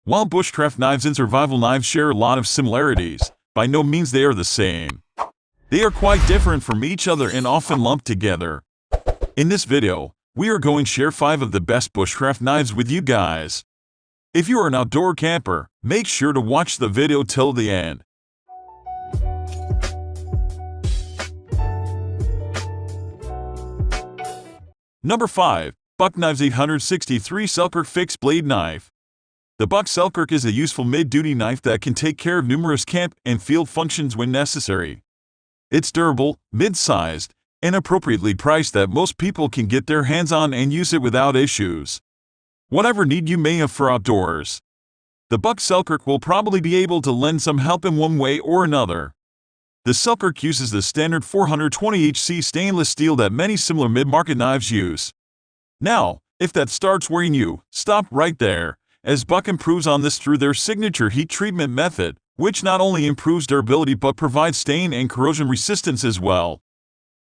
While bushcraft knives and survival knives share a lot of similarities, by no means they are the same. They are quite different from each other and often lumped together. In this video, we are going to share 5 of the best bushcraft knives with you guys. If you are an outdoor camper, make sure to watch the video till the end. Number 5. Bushcraft 863 Selkirk Fixed Blade Knife. The Buck Selkirk is a useful mid-duty knife that can take care of numerous camp and field functions when necessary. It's durable, mid-sized, and appropriately priced that most people can get their hands on and use it without issues. Whatever need you may have for outdoors, the Buck Selkirk will probably be able to lend some help in one way or another. The Selkirk uses the standard 420HC stainless steel that many similar mid-market knives use. Now, if that starts worrying you, stop right there, as Buck improves on this through their signature heat treatment method, which not only improves durability but provides stain and corrosion resistance as well.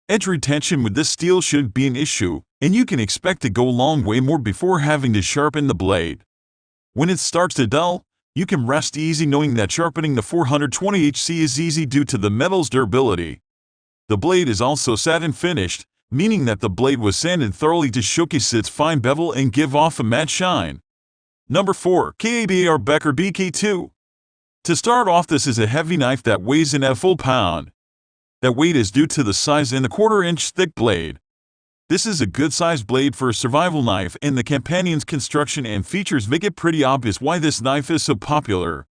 Edge retention with this steel shouldn't be an issue, and you can expect to go a long way more before having to sharpen the blade. When it starts to dull, you can rest easy knowing that sharpening the 420HC is easy due to the metal's durability. The blade is also satin finished, meaning that the blade was sanded thoroughly to showcase its fine bevel and give off a matte shine. Number 4. Becker BK2. To start off, this is a heavy knife that weighs in at a full pound. That weight is due to the size and the 1/4-inch thick blade. This is a good-sized blade for a survival knife, and the Campanion's construction and features make it pretty obvious why this knife is so popular.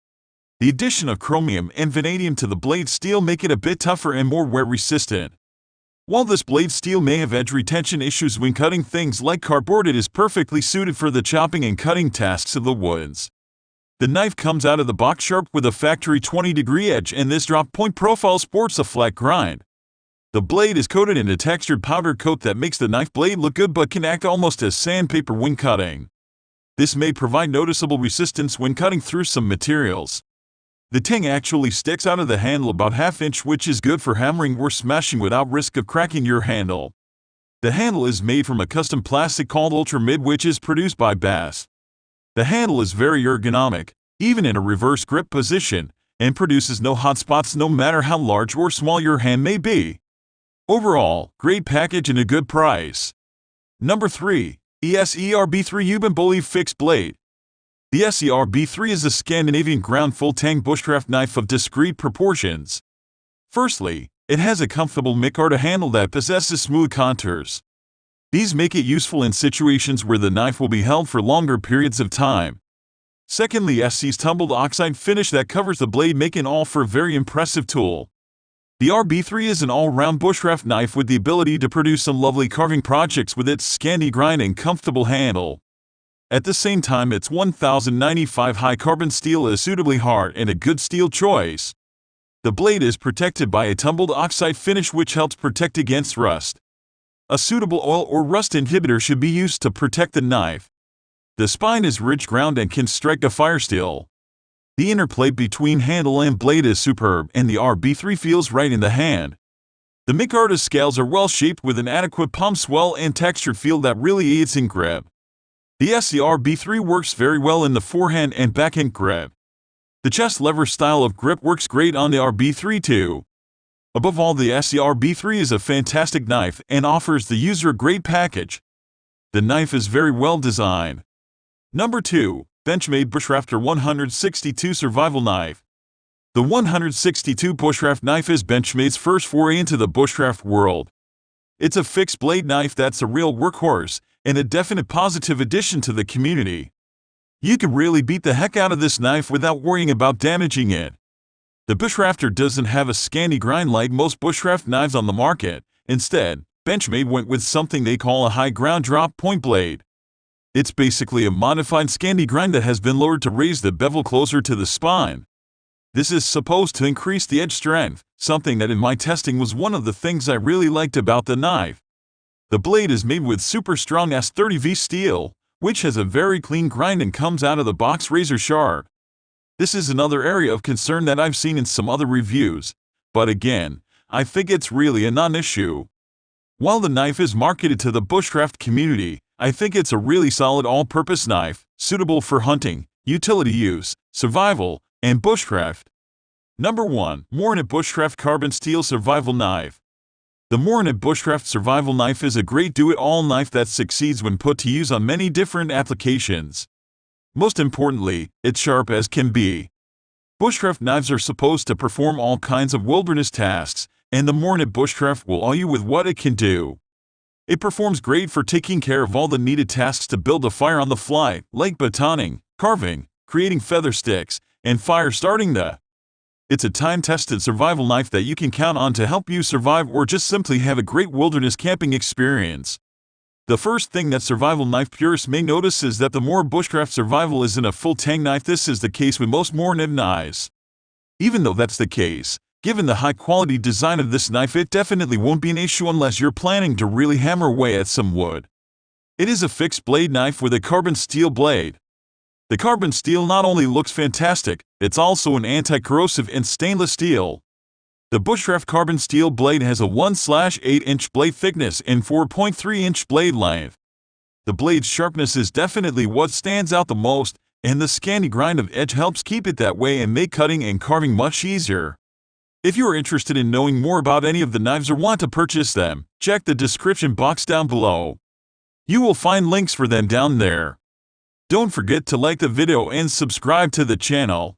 The addition of chromium and vanadium to the blade steel make it a bit tougher and more wear-resistant. While this blade steel may have edge retention issues when cutting things like cardboard, it is perfectly suited for the chopping and cutting tasks of the woods. The knife comes out of the box sharp with a factory 20-degree edge, and this drop point profile sports a flat grind. The blade is coated in a textured powder coat that makes the knife blade look good but can act almost as sandpaper when cutting. This may provide noticeable resistance when cutting through some materials. The tang actually sticks out of the handle about 1/2 inch, which is good for hammering or smashing without risk of cracking your handle. The handle is made from a custom plastic called Ultra Mid, which is produced by Bass. The handle is very ergonomic, even in a reverse grip position, and produces no hot spots no matter how large or small your hand may be. Overall, great package and a good price. Number 3. ESEE RB3 Reuben Bolieu Fixed Blade. The ESEE RB3 is a Scandinavian ground full-tang bushcraft knife of discrete proportions. Firstly, it has a comfortable micarta handle that possesses smooth contours. These make it useful in situations where the knife will be held for longer periods of time. Secondly, ESEE's tumbled oxide finish that covers the blade make it all for a very impressive tool. The RB3 is an all-round bushcraft knife with the ability to produce some lovely carving projects with its Scandi grind and comfortable handle. At the same time, its 1095 high carbon steel is suitably hard and a good steel choice. The blade is protected by a tumbled oxide finish which helps protect against rust. A suitable oil or rust inhibitor should be used to protect the knife. The spine is ridge ground and can strike a fire steel. The interplay between handle and blade is superb, and the RB3 feels right in the hand. The micarta scales are well shaped with an adequate palm swell and textured feel that really aids in grip. The ESEE RB3 works very well in the forehand and backhand grip. The chest lever style of grip works great on the RB3 too. Above all, the ESEE RB3 is a fantastic knife and offers the user a great package. The knife is very well designed. Number 2. Benchmade Bushrafter 162 Survival Knife. The 162 Bushcraft knife is Benchmade's first foray into the bushcraft world. It's a fixed blade knife that's a real workhorse and a definite positive addition to the community. You can really beat the heck out of this knife without worrying about damaging it. The Bushcrafter doesn't have a Scandi grind like most bushcraft knives on the market. Instead, Benchmade went with something they call a high ground drop point blade. It's basically a modified Scandi grind that has been lowered to raise the bevel closer to the spine. This is supposed to increase the edge strength, something that in my testing was one of the things I really liked about the knife. The blade is made with super strong S30V steel, which has a very clean grind and comes out of the box razor sharp. This is another area of concern that I've seen in some other reviews, but again, I think it's really a non-issue. While the knife is marketed to the bushcraft community, I think it's a really solid all-purpose knife, suitable for hunting, Utility use, survival, and bushcraft. Number 1. Morakniv Bushcraft Carbon Steel Survival Knife. The Morakniv Bushcraft Survival Knife is a great do-it-all knife that succeeds when put to use on many different applications. Most importantly, it's sharp as can be. Bushcraft knives are supposed to perform all kinds of wilderness tasks, and the Morakniv Bushcraft will awe you with what it can do. It performs great for taking care of all the needed tasks to build a fire on the fly, like batoning, carving, creating feather sticks, and fire starting the. It's a time-tested survival knife that you can count on to help you survive or just simply have a great wilderness camping experience. The first thing that survival knife purists may notice is that the Morakniv Bushcraft Survival isn't a full-tang knife. This is the case with most Morakniv knives. Even though that's the case, given the high-quality design of this knife, it definitely won't be an issue unless you're planning to really hammer away at some wood. It is a fixed-blade knife with a carbon steel blade. The carbon steel not only looks fantastic, it's also an anti-corrosive and stainless steel. The Bushcraft carbon steel blade has a 1/8-inch blade thickness and 4.3-inch blade length. The blade's sharpness is definitely what stands out the most, and the scanty grind of edge helps keep it that way and make cutting and carving much easier. If you are interested in knowing more about any of the knives or want to purchase them, check the description box down below. You will find links for them down there. Don't forget to like the video and subscribe to the channel.